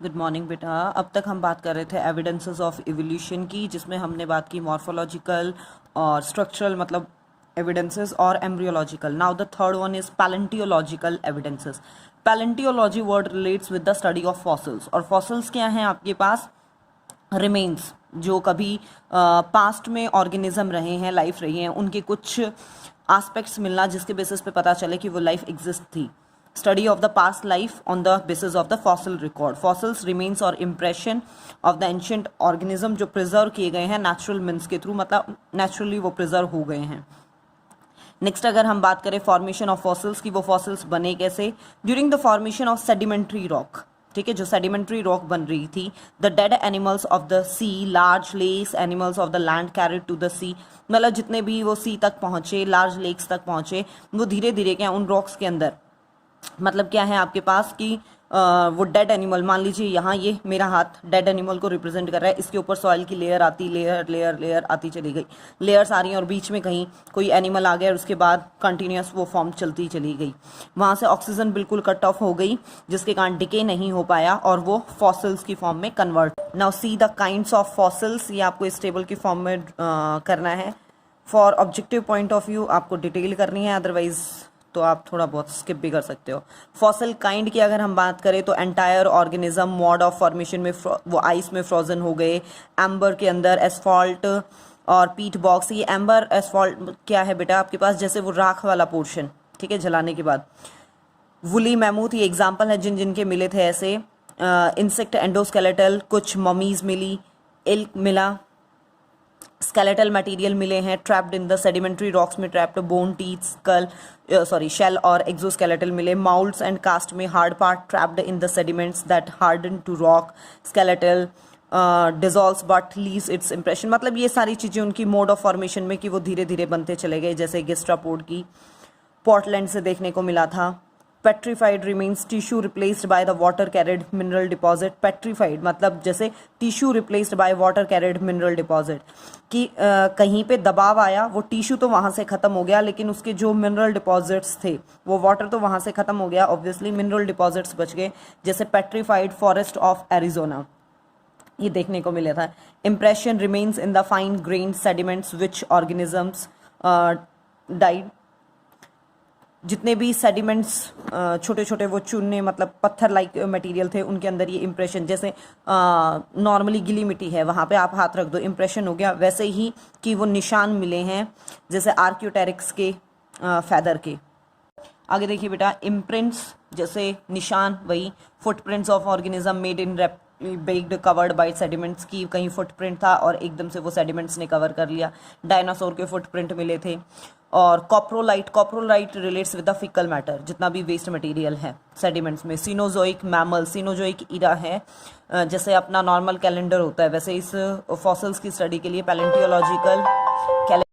Good morning बेटा। अब तक हम बात कर रहे थे एविडेंसेस ऑफ इवोल्यूशन की, जिसमें हमने बात की मॉर्फोलॉजिकल और स्ट्रक्चरल मतलब एविडेंसेस और embryological. Now the third one is palaeontological evidences. Palaeontology word relates with the study of fossils. और फॉसिल्स क्या हैं आपके पास? रिमेन्स, जो कभी पास्ट में ऑर्गेनिज्म रहे हैं, लाइफ रही है, उनके कुछ एस्पेक्ट्स मिलना जिसके बेसिस पे पता चले कि वो लाइफ एग्जिस्ट थी। Study of the past life on the basis of the fossil record. Fossils remains और impression of the ancient organism जो preserve किए गए हैं natural means के थ्रू, मतलब naturally वो preserve हो गए हैं। नेक्स्ट अगर हम बात करें फॉर्मेशन ऑफ फॉसिल्स की, वो फॉसिल्स बने कैसे? During the formation of sedimentary rock, ठीक है, जो सेडिमेंट्री रॉक बन रही थी, the dead animals of the sea, large lakes, animals of the land carried to the sea, मतलब जितने भी वो सी तक पहुंचे, लार्ज लेक्स तक पहुंचे, वो धीरे धीरे क्या उन रॉक्स के अंदर, मतलब क्या है आपके पास कि वो डेड एनिमल, मान लीजिए यहाँ ये मेरा हाथ डेड एनिमल को रिप्रेजेंट कर रहा है, इसके ऊपर सॉइल की लेयर आती, लेयर लेयर लेयर आती चली गई, लेयर्स आ रही हैं और बीच में कहीं कोई एनिमल आ गया और उसके बाद कंटिन्यूस वो फॉर्म चलती चली गई, वहाँ से ऑक्सीजन बिल्कुल कट ऑफ हो गई, जिसके कारण डिके नहीं हो पाया और वो फॉसिल्स की फॉर्म में convert. Now see the kinds of fossils, ये आपको इस टेबल की फॉर्म में करना है। For objective point of view आपको डिटेल करनी है, अदरवाइज तो आप थोड़ा बहुत स्किप भी कर सकते हो। फॉसिल काइंड की अगर हम बात करें तो entire organism mode of formation में वो आइस में फ्रोजन हो गए, एम्बर के अंदर, एसफॉल्ट और पीट बॉक्स। ये एम्बर एसफॉल्ट क्या है बेटा आपके पास? जैसे वो राख वाला पोर्शन, ठीक है, जलाने के बाद। वुली मैमूथ, ये एग्जाम्पल है जिन जिनके मिले थे ऐसे। इंसेक्ट एंडोस्केलेटल, कुछ ममीज मिली, इल्क मिला, स्केलेटल मटेरियल मिले हैं trapped in the sedimentary rocks में, trapped bone, teeth, skull, shell और एक्सोस्केलेटल मिले। माउल्ड्स एंड कास्ट में hard part trapped in the sediments that harden to rock. Skeletal dissolves but leaves its impression, मतलब ये सारी चीज़ें उनकी मोड ऑफ फॉर्मेशन में कि वो धीरे धीरे बनते चले गए, जैसे गेस्ट्रापोड की पोर्टलैंड से देखने को मिला था। Petrified remains tissue replaced by the water carried mineral deposit. Petrified मतलब जैसे tissue replaced by water carried mineral deposit, कि कहीं पे दबाव आया, वो टिश्यू तो वहाँ से ख़त्म हो गया, लेकिन उसके जो मिनरल डिपॉजिट्स थे, वो वाटर तो वहाँ से ख़त्म हो गया, ऑब्वियसली मिनरल डिपॉजिट्स बच गए, जैसे पेट्रीफाइड फॉरेस्ट ऑफ एरिजोना, ये देखने को मिला था। Impression remains in the fine grain sediments which organisms died. जितने भी सेडिमेंट्स छोटे छोटे वो चूने मतलब पत्थर लाइक मटेरियल थे, उनके अंदर ये इम्प्रेशन, जैसे नॉर्मली गीली मिट्टी है वहाँ पे आप हाथ रख दो, इम्प्रेशन हो गया, वैसे ही कि वो निशान मिले हैं जैसे आर्क्योटेरिक्स के फैदर के। आगे देखिए बेटा, इम्प्रिंट्स जैसे निशान, वही footprints of organism made in baked covered by sediments, की कहीं फुटप्रिंट था और एकदम से वो सेडिमेंट्स ने कवर कर लिया। डायनासोर के फुटप्रिंट मिले थे। और coprolite, coprolite relates with the faecal matter, जितना भी वेस्ट मटेरियल है सेडिमेंट्स में। सीनोजोइक मैमल, सीनोजोइक इरा है, जैसे अपना नॉर्मल कैलेंडर होता है वैसे इस फॉसिल्स की स्टडी के लिए पैलेंटियोलॉजिकल